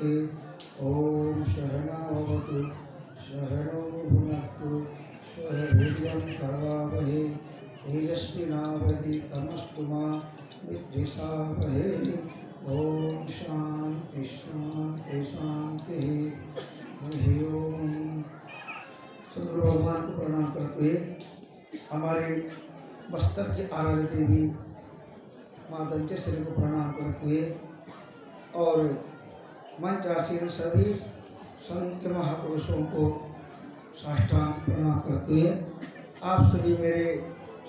के। ओम सहनावतु सहनौ भुनक्तु सह वीर्यं करवावहै तेजस्विनावधीतमस्तु मा विद्विषावहै। ओम शांति शांति शांति। हरि ओम। सदगुरु भगवान को प्रणाम करते हुए हमारे बस्तर के आराध्य देवी माँ दंतेश्वरी को प्रणाम करते हुए और मंच आसीन सभी संत महापुरुषों को साष्टांग प्रणाम करते हुए आप सभी मेरे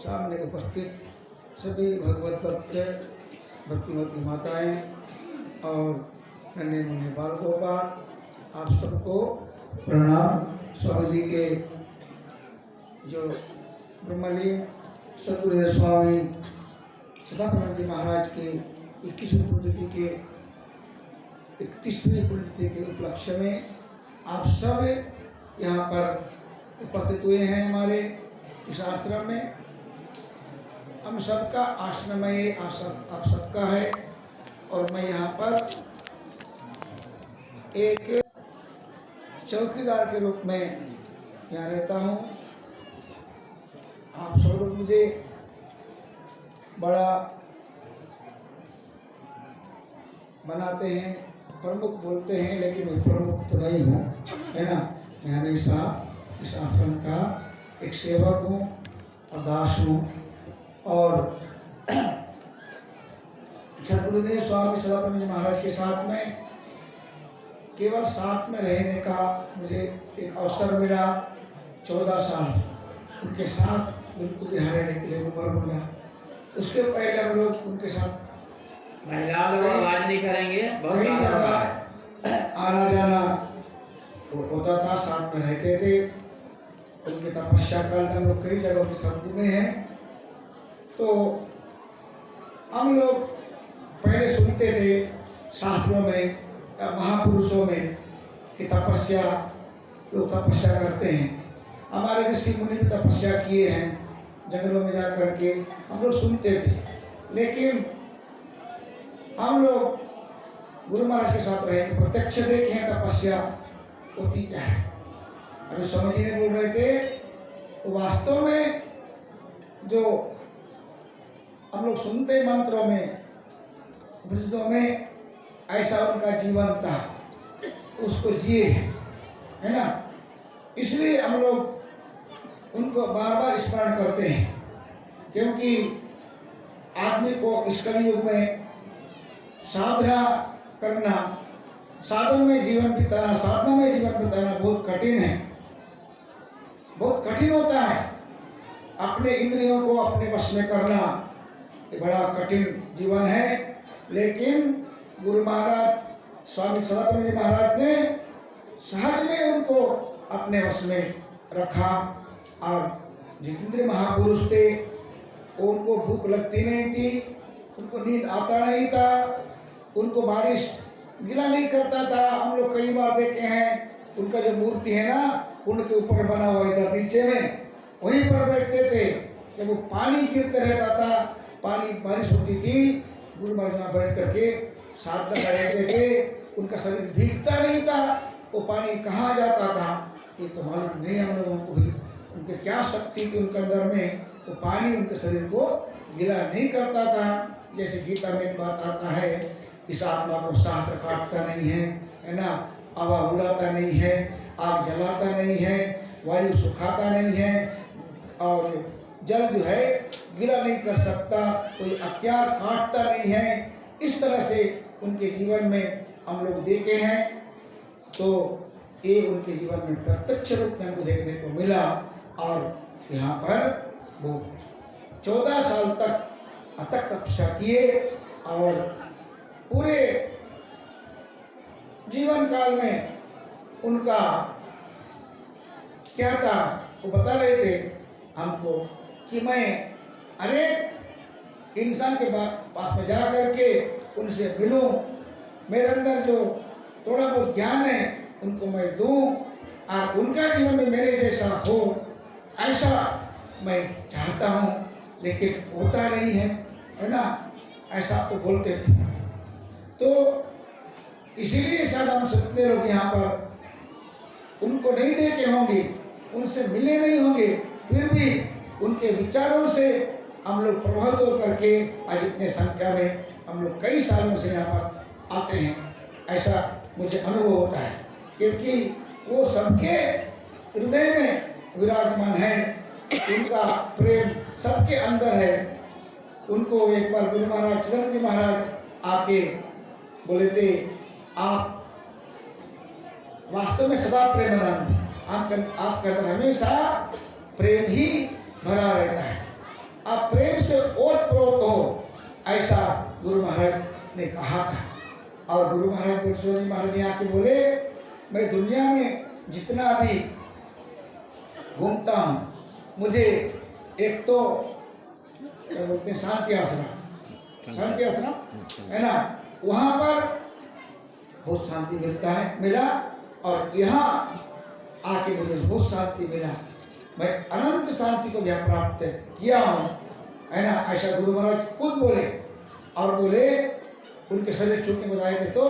सामने उपस्थित सभी भगवत भक्त भक्तिमती माताएं और नन्हे मुन्ने बाल गोपाल आप सबको प्रणाम। स्वामी जी के जो ब्रह्मलीन सदगुरु स्वामी सदानंद जी महाराज के 21वीं पुण्यतिथि के 31वीं पुण्यतिथि के उपलक्ष्य में आप सब यहाँ पर उपस्थित हुए हैं। हमारे इस आश्रम में हम सबका आश्रम है, आप सबका है और मैं यहाँ पर एक चौकीदार के रूप में यहाँ रहता हूँ। आप सब लोग मुझे बड़ा बनाते हैं, प्रमुख बोलते हैं, लेकिन मैं प्रमुख तो नहीं हूँ, है ना। मैं हमेशा इस आश्रम का एक सेवक हूँ और दास हूँ। और सदगुरुदेव स्वामी सदानंद जी महाराज के साथ में केवल साथ में रहने का मुझे एक अवसर मिला। 14 साल उनके साथ बिल्कुल यहाँ रहने के लिए उम्र मिला। उसके पहले हम लोग उनके साथ महिला लोग आवाज नहीं करेंगे, कई जगह आना जाना होता था, साथ में रहते थे। उनके तपस्या काल में हम लोग कई जगहों के साथ घूमे हैं। तो हम लोग पहले सुनते थे शास्त्रों में महापुरुषों में कि तपस्या, लोग तपस्या करते हैं। हमारे ऋषि मुनि भी तपस्या किए हैं, जंगलों में जा कर के हम लोग सुनते थे। लेकिन हम लोग गुरु महाराज के साथ रहे, प्रत्यक्ष देखे हैं तपस्या होती क्या है। अभी स्वामी जी ने बोल रहे थे, तो वास्तव में जो हम लोग सुनते मंत्रों में, उपनिषदों में, ऐसा उनका जीवन था, उसको जिए, है ना। इसलिए हम लोग उनको बार बार स्मरण करते हैं, क्योंकि आदमी को इस कलयुग में साधना करना, साधन में जीवन बिताना, साधना में जीवन बिताना बहुत कठिन है, बहुत कठिन होता है। अपने इंद्रियों को अपने वश में करना ये बड़ा कठिन जीवन है। लेकिन गुरु महाराज स्वामी सदानंद जी महाराज ने सहज में उनको अपने वश में रखा। और जितेंद्र महापुरुष थे, उनको भूख लगती नहीं थी, उनको नींद आता नहीं था, उनको बारिश गिला नहीं करता था। हम लोग कई बार देखे हैं, उनका जो मूर्ति है ना, कुंड के ऊपर बना हुआ इधर नीचे में, वहीं पर बैठते थे। जब वो पानी गिरते रहता था, पानी बारिश होती थी, गुरु महाराज वहाँ बैठ करके साधना करते थे। उनका शरीर भीगता नहीं था, वो पानी कहाँ जाता था ये तो मालूम नहीं हम लोगों को भी। उनके क्या शक्ति थी उनके अंदर में, वो पानी उनके शरीर को गीला नहीं करता था। जैसे गीता में एक बात आता है, इस आत्मा को शास्त्र काटता नहीं है ना, हवा उड़ाता नहीं है, आग जलाता नहीं है, वायु सुखाता नहीं है, और जल जो है गीला नहीं कर सकता, कोई हथियार काटता नहीं है। इस तरह से उनके जीवन में हम लोग देखे हैं। तो ये उनके जीवन में प्रत्यक्ष रूप में हमको देखने को मिला। और यहाँ पर वो 14 साल तक अथक तपस्या किए और पूरे जीवन काल में उनका क्या था वो बता रहे थे हमको कि मैं अनेक इंसान के पास में जा करके उनसे मिलूं, मेरे अंदर जो थोड़ा बहुत ज्ञान है उनको मैं दूं, और उनका जीवन में मेरे जैसा हो, ऐसा मैं चाहता हूं, लेकिन होता नहीं है, है ना। ऐसा तो बोलते थे। तो इसीलिए शायद हम कितने लोग यहाँ पर उनको नहीं देखे होंगे, उनसे मिले नहीं होंगे, फिर भी उनके विचारों से हम लोग प्रभावित होकर के आज इतने संख्या में हम लोग कई सालों से यहाँ पर आते हैं। ऐसा मुझे अनुभव होता है, क्योंकि वो सबके हृदय में विराजमान है, उनका प्रेम सबके अंदर है। उनको एक बार गुरु महाराज चिदंबरम जी महाराज आके बोले थे, आप वास्तव में सदा प्रेमानंद, आप कहते हमेशा प्रेम ही भरा रहता है, आप प्रेम से ओतप्रोत हो, ऐसा गुरु महाराज ने कहा था। और गुरु महाराज चिदंबरम जी महाराज यहाँ के बोले, मैं दुनिया में जितना भी घूमता हूँ, मुझे एक तो क्या बोलते हैं शांति आश्रम है ना, वहाँ पर बहुत शांति मिला, और यहाँ आके मुझे बहुत शांति मिला, मैं अनंत शांति को भी प्राप्त किया हूँ, है ना। ऐसा गुरु महाराज खुद बोले, और बोले उनके शरीर छूटने बताए थे तो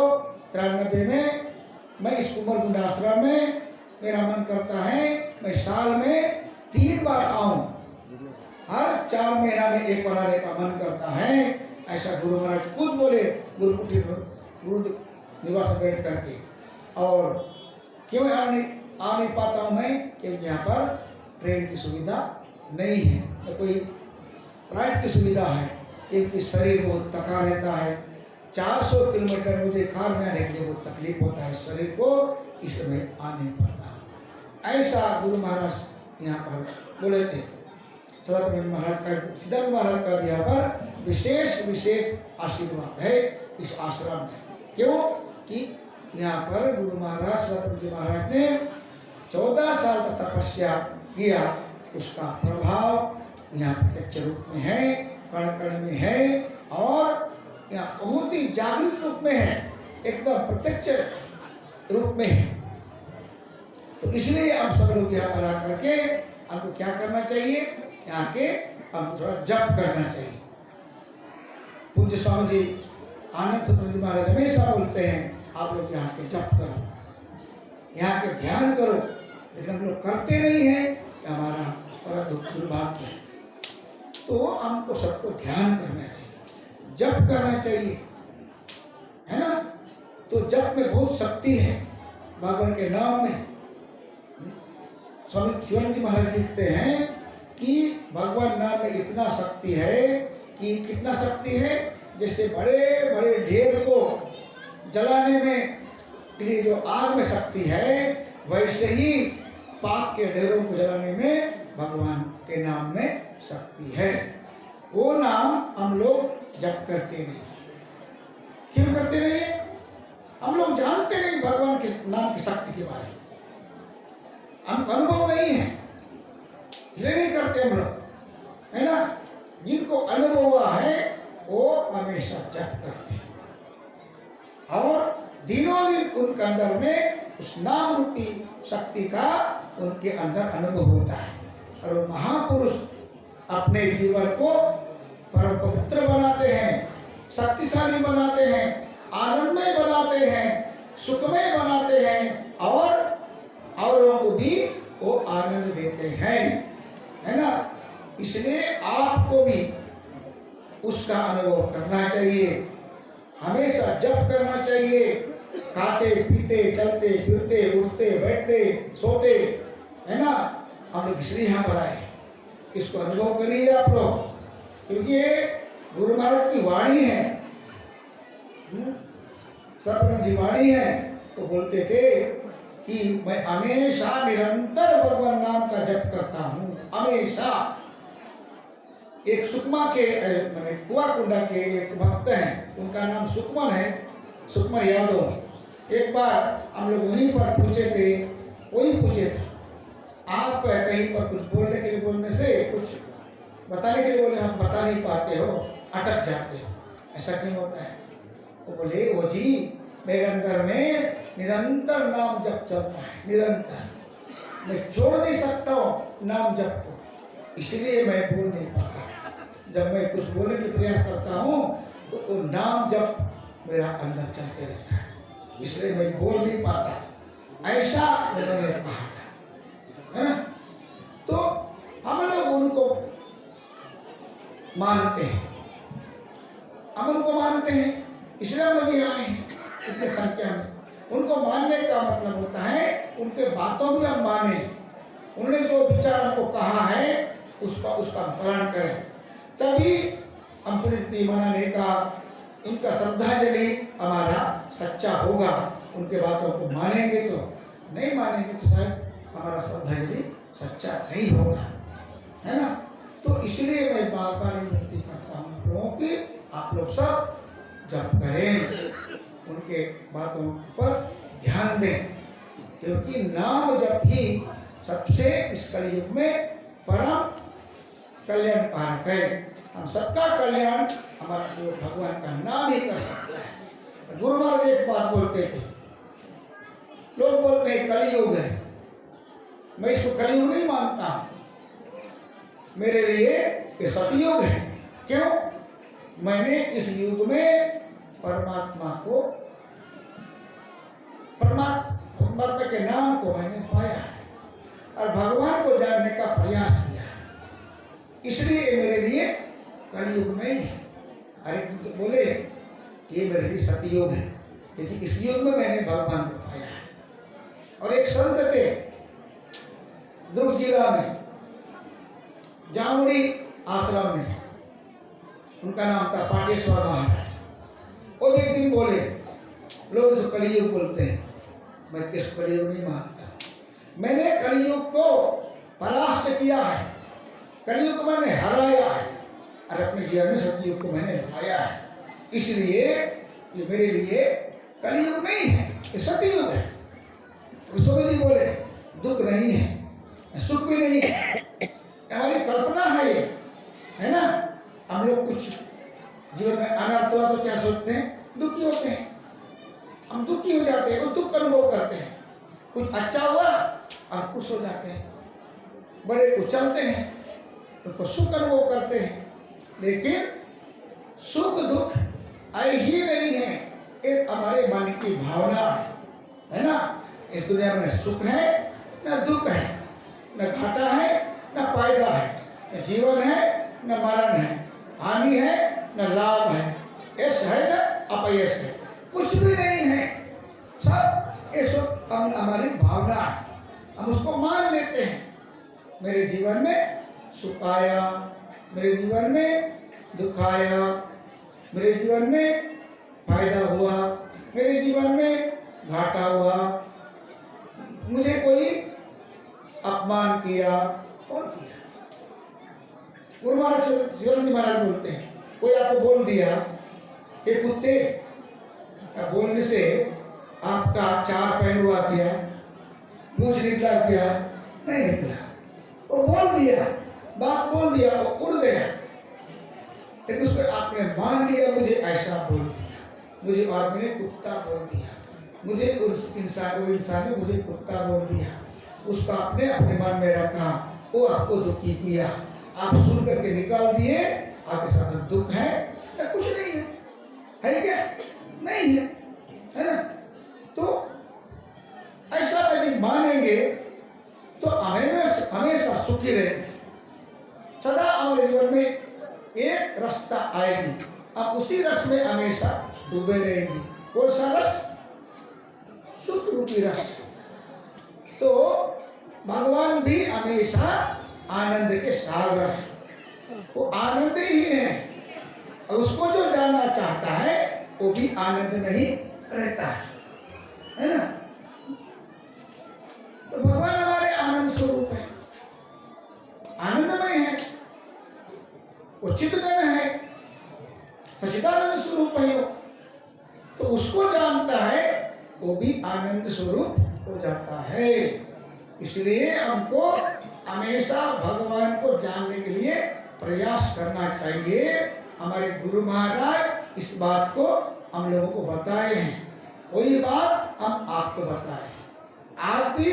93 में मैं इस कुमारकुंड आश्रम में मेरा मन करता है मैं साल में 3 बार आऊँ, हर 4 महीना में एक बार आने का मन करता है, ऐसा गुरु महाराज खुद बोले गुरु निवास में बैठ करके। और क्यों आ नहीं पाता हूँ मैं, क्योंकि यहाँ पर ट्रेन की सुविधा नहीं है, न कोई राइड की सुविधा है, क्योंकि शरीर बहुत थका रहता है। 400 किलोमीटर मुझे कार में आने के लिए बहुत तकलीफ होता है शरीर को, इसलिए मैं आ नहीं पाता। ऐसा गुरु महाराज यहाँ पर बोले थे। सदानंद महाराज का, सिद्धार्थ महाराज का भी यहाँ पर विशेष आशीर्वाद है इस आश्रम में। क्यों कि यहाँ पर गुरु महाराज सदानंद जी महाराज ने 14 साल तक तपस्या किया, उसका प्रभाव यहाँ प्रत्यक्ष रूप में है, कण कण में है, और यहाँ बहुत ही जागृत रूप में है, एकदम प्रत्यक्ष रूप में है। तो इसलिए हम सब लोग यहाँ पर आकर के हमको क्या करना चाहिए, यहाँ के हमको थोड़ा जप करना चाहिए। पूज्य स्वामी जी आनंद सतनाम जी महाराज हमेशा बोलते हैं, आप लोग यहाँ के जप करो, यहाँ के ध्यान करो, लेकिन हम लोग करते नहीं हैं, हमारा बड़ा दुर्भाग्य है। तो हमको सबको ध्यान करना चाहिए, जप करना चाहिए, है ना। तो जप में बहुत शक्ति है, भगवान के नाम में। स्वामी शिवानंद जी महाराज लिखते हैं कि भगवान नाम में इतना शक्ति है कि कितना शक्ति है, जैसे बड़े बड़े ढेर को जलाने में के लिए जो आग में शक्ति है, वैसे ही पाप के ढेरों को जलाने में भगवान के नाम में शक्ति है। वो नाम हम लोग जप करते नहीं। क्यों करते नहीं? हम लोग जानते नहीं भगवान के नाम की शक्ति के बारे में, हम अनुभव नहीं है, इसलिए नहीं करते हम लोग, है ना। जिनको अनुभव हुआ है वो हमेशा जप करते हैं, और दिनों दिन उनके अंदर में उस नाम रूपी शक्ति का उनके अंदर अनुभव होता है। और वो महापुरुष अपने जीवन को परम पवित्र बनाते हैं, शक्तिशाली बनाते हैं, आनंदमय बनाते हैं, सुखमय बनाते हैं, और औरों को भी वो आनंद देते हैं, है ना। इसलिए आपको भी उसका अनुभव करना चाहिए, हमेशा जप करना चाहिए, खाते पीते चलते फिरते उठते बैठते सोते, है ना। हम लोग इसलिए यहाँ पर आए, इसको अनुभव करिए आप लोग, क्योंकि ये गुरु महाराज की वाणी है, सतनाम जी वाणी है। तो बोलते थे कि मैं हमेशा निरंतर भगवान नाम का जप करता हूँ, हमेशा। एक सुकमा के मैंने कुआकुंडा के एक भक्त हैं, उनका नाम सुकमन है, सुकमन यादव। एक बार हम लोग वहीं पर पूछे थे, वही पूछे थे, आप कहीं पर कुछ बोलने के लिए बोलने से, कुछ बताने के लिए बोले, हम बता नहीं पाते हो, अटक जाते हो, ऐसा क्यों होता है? वो बोले, वो जी मेरे अंदर में निरंतर नाम जप चलता है, निरंतर, मैं छोड़ नहीं सकता हूँ नाम जप को, इसलिए मैं बोल नहीं पाता। जब मैं कुछ बोलने का प्रयास करता हूँ तो वो नाम जप मेरा अंदर चलते रहता है, इसलिए मैं बोल नहीं पाता, ऐसा उन्होंने कहा था, है ना। तो हम लोग उनको मानते हैं, हम उनको मानते हैं, इसलिए हम लोग यहाँ आए हैं इतनी संख्या में। उनको मानने का मतलब होता है उनके बातों भी हम माने, उन्होंने जो विचार हमको कहा है उसका पालन करें, तभी हम पुण्यतिथि मनाने का, उनका श्रद्धांजलि हमारा सच्चा होगा। उनके बातों को मानेंगे तो, नहीं मानेंगे तो शायद हमारा श्रद्धांजलि सच्चा नहीं होगा, है ना। तो इसलिए मैं बार बार विनती करता हूँ लोगों की, आप लोग सब जप करें, उनके बातों पर ध्यान दें, क्योंकि नाम जप ही सबसे इस कलयुग में परम कल्याणकारक है। हम सबका कल्याण हमारा भगवान का नाम ही कर सकता है। गुरु महाराज एक बात बोलते थे, लोग बोलते हैं कलयुग है, मैं इसको कलयुग नहीं मानता, मेरे लिए ये सतयुग है। क्यों? मैंने इस युग में परमात्मा के नाम को मैंने पाया है और भगवान को जानने का प्रयास किया है, इसलिए मेरे लिए कलयुग नहीं है। अरे तुम तो बोले ये मेरे लिए सतयुग है, क्योंकि इस युग में मैंने भगवान को पाया है। और एक संत थे दुर्ग जिला में, जामुड़ी आश्रम में, उनका नाम था पाटेश्वर महाराज। वो भी एक दिन बोले, लोग इसको कलयुग बोलते हैं, मैं इसको कलयुग नहीं मानता, मैंने कलयुग को परास्त किया है, कलयुग को मैंने हराया है और अपने जीवन में सतयुग को मैंने लाया है, इसलिए ये मेरे लिए कलयुग नहीं है, ये सतयुग है। विश्वजी जी बोले दुख नहीं है, सुख भी नहीं है, हमारी कल्पना है ये, है ना। हम लोग कुछ जीवन में अनर्थ हुआ तो क्या सोचते हैं, दुखी होते हैं, हम दुखी हो जाते हैं और दुख अनुभव करते हैं। कुछ अच्छा हुआ हम खुश हो जाते हैं, बड़े उछलते हैं तो सुख अनुभव करते हैं, लेकिन सुख दुख आए ही नहीं है, एक हमारे मन की भावना है ना। इस दुनिया में सुख है न दुख है, न घाटा है न फायदा है, न जीवन है न मरण है, हानि है न लाभ है, यश है न अपयश है, कुछ भी नहीं है, सब ये सब हमारी भावना है, हम उसको मान लेते हैं। मेरे जीवन में सुख आया, मेरे जीवन में दुख आया, मेरे जीवन में फायदा हुआ, मेरे जीवन में घाटा हुआ, मुझे कोई अपमान किया, कौन किया? गुरु महाराज शिवानंद जी महाराज बोलते हैं, कोई आपको बोल दिया कि कुत्ते, बोलने से आपका चार पैर हुआ क्या, मूंछ निकला क्या? नहीं निकला, वो बोल दिया, बात बोल दिया, वो उड़ गया, लेकिन उसको आपने मान लिया, मुझे ऐसा बोल दिया, मुझे आदमी ने कुत्ता बोल दिया, मुझे उस इंसान, वो इंसान ने मुझे कुत्ता बोल दिया, उसको आपने अपने मन में रखा, वो आपको दुखी किया, आप सुन करके निकाल दिए, आपके साथ दुख है या कुछ नहीं है क्या? नहीं है ना। तो ऐसा यदि मानेंगे तो हमेशा सुखी रहेंगे, सदा हमारे जीवन में एक रास्ता आएगी, आप उसी रस में हमेशा डूबे रहेंगे। कौन सा रस? सुख रूपी रस। तो भगवान भी हमेशा आनंद के सागर है, वो आनंद ही है, और उसको जो जानना चाहता है वो भी आनंद में ही रहता है ना। तो भगवान हमारे आनंद स्वरूप है, आनंदमय है, वो चित्तघन है, सच्चिदानंद स्वरूप है वो, तो उसको जानता है वो भी आनंद स्वरूप हो जाता है। इसलिए हमको हमेशा भगवान को जानने के लिए प्रयास करना चाहिए। हमारे गुरु महाराज इस बात को हम लोगों को बताए हैं, वही बात हम आपको बता रहे हैं। आप भी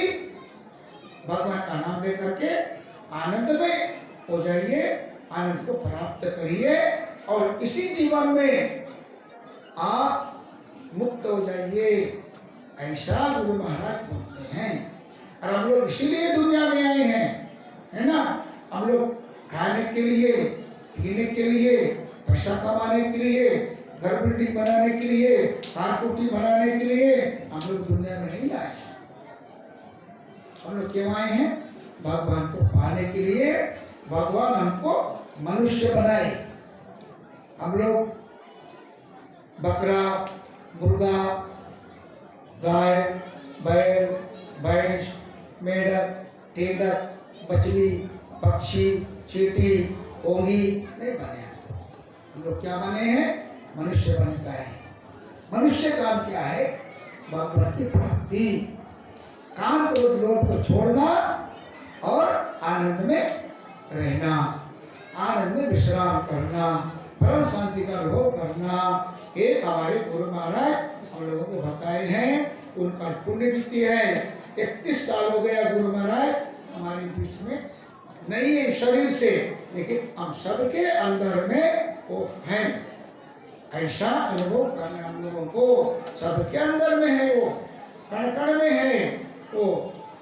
भगवान का नाम लेकर के आनंद में हो जाइए, आनंद को प्राप्त करिए, और इसी जीवन में आप मुक्त हो जाइए, ऐसा गुरु महाराज बोलते हैं। और हम लोग इसीलिए दुनिया में आए हैं, है ना। हम लोग खाने के लिए, पीने के लिए, पैसा कमाने के लिए, घर बिल्डिंग बनाने के लिए, कार कोठी बनाने के लिए हम लोग दुनिया में नहीं आए हैं। हम लोग क्यों आए हैं? भगवान को पाने के लिए। भगवान हमको मनुष्य बनाए। हम लोग बकरा, मुर्गा, गाय, बैल, भैंस, मेढक, तेंदुआ, मछली, पक्षी, चींटी, ओंघी नहीं बने। हम लोग क्या बने हैं? मनुष्य बनता है। मनुष्य काम क्या है? भगवान की प्राप्ति, काम क्रोध लोभ को छोड़ना और आनंद में रहना, आनंद में विश्राम करना, परम शांति का अनुभव करना। ये हमारे गुरु महाराज हम लोगों को बताए हैं। उनका पुण्यतिथि है। 31 साल हो गया गुरु महाराज हमारे बीच में नहीं है शरीर से, लेकिन हम सबके अंदर में वो हैं। ऐसा अनुभव करना हम लोगों को सबके अंदर में है, वो कण कण में है वो,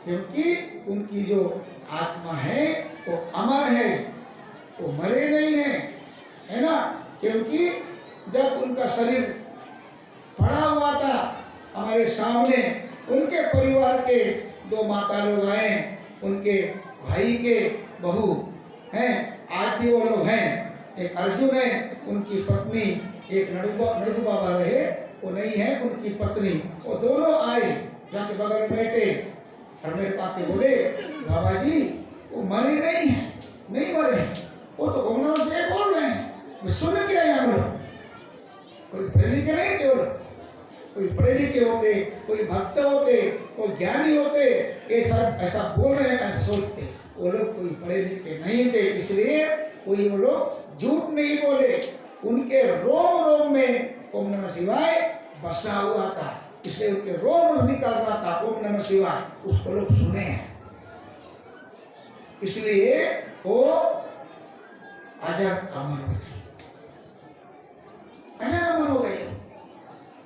क्योंकि उनकी जो आत्मा है वो अमर है, वो मरे नहीं है ना। क्योंकि जब उनका शरीर पड़ा हुआ था हमारे सामने, उनके परिवार के 2 माता लोग आए, उनके भाई के बहू हैं, आज भी वो लोग हैं। एक अर्जुन है, उनकी पत्नी, एक नड़ू बाबा रहे, वो नहीं है, उनकी पत्नी, वो दोनों आए, जाके बगल में बैठे और मेरे पापा बोले बाबा जी वो मरे नहीं है, नहीं मरे हैं, वो तो ओम नमः शिवाय बोल रहे हैं। मैं सुन के आया। हम लोग कोई पढ़े लिखे नहीं थे, कोई पढ़े लिखे होते, कोई भक्त होते, कोई ज्ञानी होते, ऐसा बोल रहे हैं, ऐसा सोचते। वो लोग कोई पढ़े लिखे नहीं थे, इसलिए कोई वो लोग झूठ नहीं बोले। उनके रोम रोम में ओम नमः शिवाय बसा हुआ था, इसलिए उनके रोम निकल रहा था ओम नमः शिवाय, उसको लोग सुने हैं, इसलिए वो अजर अमर हो गए, अजर अमर हो गए।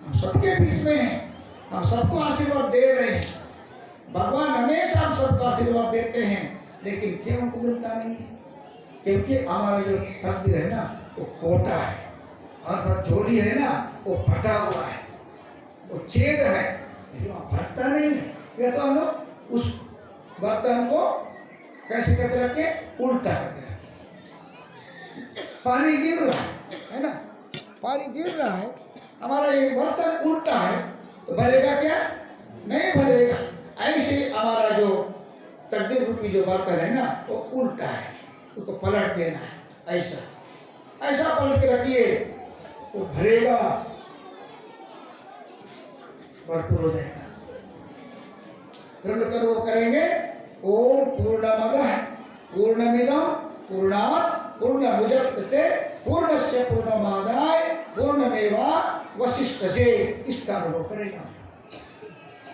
हम सबके बीच में हैं, हम सबको आशीर्वाद दे रहे हैं। भगवान हमेशा हम सबको आशीर्वाद देते हैं, लेकिन क्यों हमको मिलता नहीं है? क्योंकि हमारा जो तकदीर है ना वो खोटा है, और झोली है ना वो फटा हुआ है, वो छेद है, भरता नहीं है। या तो हम लोग उस बर्तन को कैसे करके रखे? उल्टा करके रखे। पानी गिर रहा है ना, पानी गिर रहा है, हमारा ये बर्तन उल्टा है तो भरेगा क्या? नहीं भरेगा। ऐसे हमारा जो तकदीर रूपी जो बर्तन है ना वो उल्टा है, उसको पलट देना है। ऐसा ऐसा पलट के रखिए, वो भरेगा, भरपूर हो जाएगा। दृढ़ कर वो करेंगे ओम पूर्णमदः पूर्णमिदं पूर्णात् पूर्णमुदच्यते पूर्णस्य पूर्णमादाय पूर्णमेवावशिष्यते। इसका अनुभव करेगा।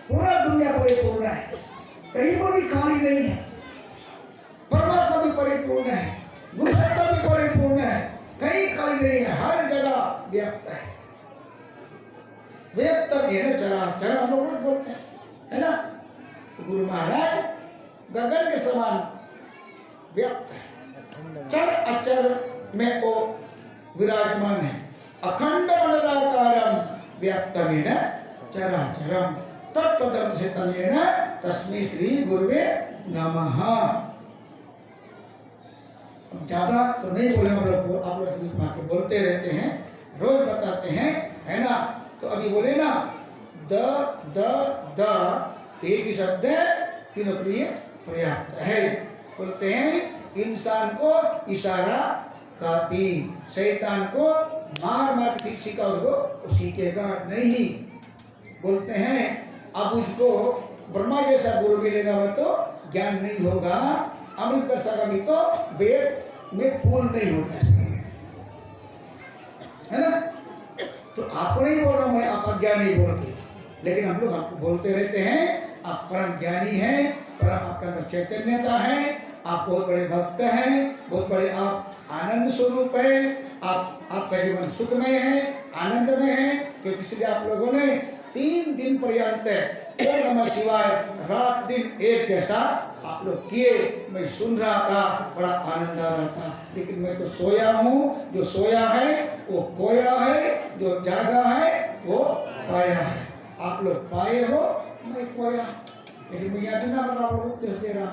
पूरा दुनिया परिपूर्ण है, कहीं पर भी खाली नहीं है। परमात्मा भी परिपूर्ण है, गुरु सत्ता भी परिपूर्ण है, कहीं खाली नहीं है, हर जगह व्याप्त है। व्याप्त है ना, चराचर हम लोग बोलते हैं, है ना। गुरु महाराज गगन के समान व्याप्त है, चर अचर में वो विराजमान है। अखंड मंडलाकारं व्याप्तमेन चराचरं तत्पदं से तमेन तस्मै श्री गुरुवे नमः। ज्यादा तो नहीं बोले हम लोग, आप लोग बीच में आके बोलते रहते हैं, रोज बताते हैं, है ना। तो अभी बोले ना द द द एक ही शब्द है, तीनों के लिए पर्याप्त है। बोलते हैं इंसान को इशारा काफी, शैतान को मार मार के ठीक सीखा वो सीखेगा नहीं। बोलते हैं अब उसको ब्रह्मा जैसा गुरु मिलेगा वो तो ज्ञान नहीं होगा, अमृत वर्षा का भी तो वेद में फूल नहीं होता है ना। तो आपको नहीं बोल रहा मैं, आप अज्ञानी बोल के, लेकिन हम लोग आपको बोलते रहते हैं आप परम ज्ञानी हैं, परम आपके अंदर चैतन्यता है, आप बहुत बड़े भक्त हैं, बहुत बड़े आप आनंद स्वरूप है, आपका जीवन सुखमय है, आनंदमय है, क्योंकि इसलिए आप लोगों ने 3 दिन पर्यंत ओम नमः शिवाय रात दिन एक जैसा आप लोग किए। मैं सुन रहा था, बड़ा आनंद आ रहा था, लेकिन मैं तो सोया हूँ। जो सोया है वो खोया है, जो जागा है वो पाया है। आप लोग पाए हो, मैं खोया, लेकिन मैं यह बिना बराबर उपदेश दे रहा।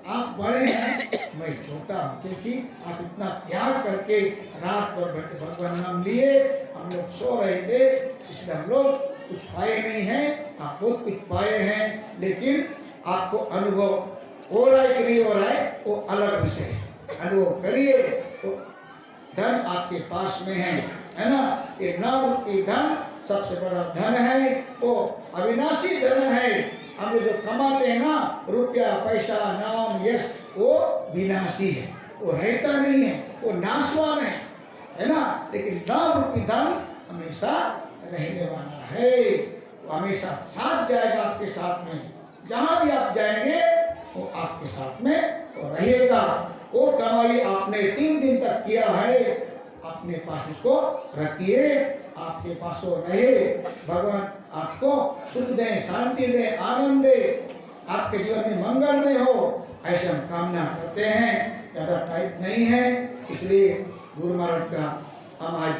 आप बड़े हैं, मैं छोटा हूँ, क्योंकि आप इतना त्याग करके रात भर बैठे भगवान नाम लिए। हम लोग सो रहे थे, इसलिए हम लोग कुछ पाए नहीं हैं। आप बहुत कुछ पाए हैं, लेकिन आपको अनुभव हो रहा है कि नहीं हो रहा है वो अलग विषय है। अनुभव करिए। तो धन आपके पास में है ना। ये नाम रूपी धन सबसे बड़ा धन है, वो अविनाशी धन है। हम लोग जो कमाते हैं ना, रुपया पैसा नाम यश, वो विनाशी है, वो रहता नहीं है, वो नाशवान है ना। लेकिन नाम रूपी धन हमेशा रहने वाला है, वो हमेशा साथ जाएगा आपके साथ में। जहाँ भी आप जाएंगे वो आपके साथ में तो रहेगा। वो कमाई आपने 3 दिन तक किया है, अपने पास उसको रखिए, आपके पास वो रहे। भगवान आपको सुख दे, शांति दे, आनंद दे, आपके जीवन में मंगलमय हो, ऐसे हम कामना करते हैं। ज़्यादा टाइम नहीं है, इसलिए गुरु महाराज का हम आज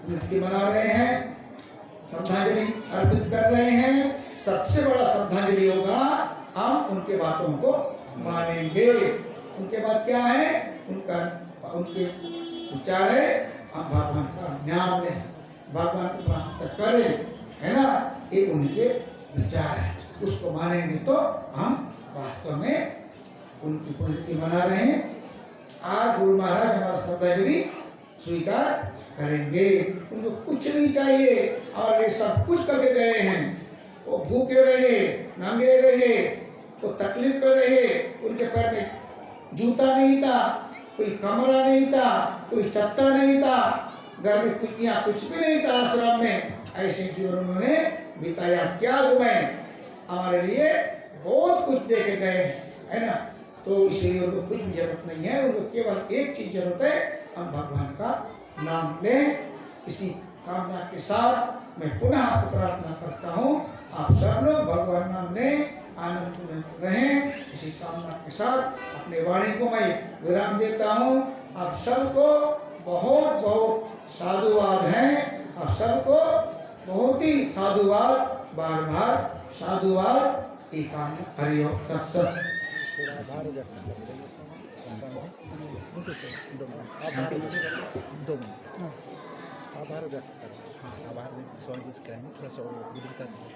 नृत्य मना रहे हैं, श्रद्धांजलि अर्पित कर रहे हैं। सबसे बड़ा श्रद्धांजलि होगा हम उनके बातों को मानेंगे। उनके बाद क्या है, उनके विचार है, हम भगवान का नाम लें, भगवान को प्राप्त करें, है ना। ये उनके विचार है, उसको मानेंगे तो हम वास्तव में उनकी पुण्यतिथि मना रहे हैं। आज गुरु महाराज हमारा श्रद्धांजलि स्वीकार करेंगे। उनको कुछ नहीं चाहिए और ये सब कुछ करके गए हैं। वो भूखे रहे, नंगे रहे, वो तकलीफ में रहे, उनके पैर में जूता नहीं था, कोई कमरा नहीं था, कोई छत्ता नहीं था, घर में कुछ यहाँ कुछ भी नहीं था, आश्रम में। ऐसे जीवन उन्होंने बिताया, त्याग में हमारे लिए बहुत कुछ दे के गए हैं, है ना। तो इसलिए उनको कुछ भी जरूरत नहीं है, उनको केवल एक चीज जरूरत है, हम भगवान का नाम लें। इसी कामना के साथ मैं पुनः आपको प्रार्थना करता हूँ, आप सब लोग भगवान नाम लें, आनंद में रहें। इसी कामना के साथ अपने वाणी को मैं विराम देता हूँ। आप सबको बहुत बहुत साधुवाद हैं, आप सबको बहुत ही साधुवाद, बार बार साधुवाद। ये कामना हरिओम तत्सत। आभार व्यक्त करते हैं, आभार व्यक्त करें। हाँ, आभार व्यक्त स्वामी जी से करेंगे, थोड़ा सा विधि करते हैं।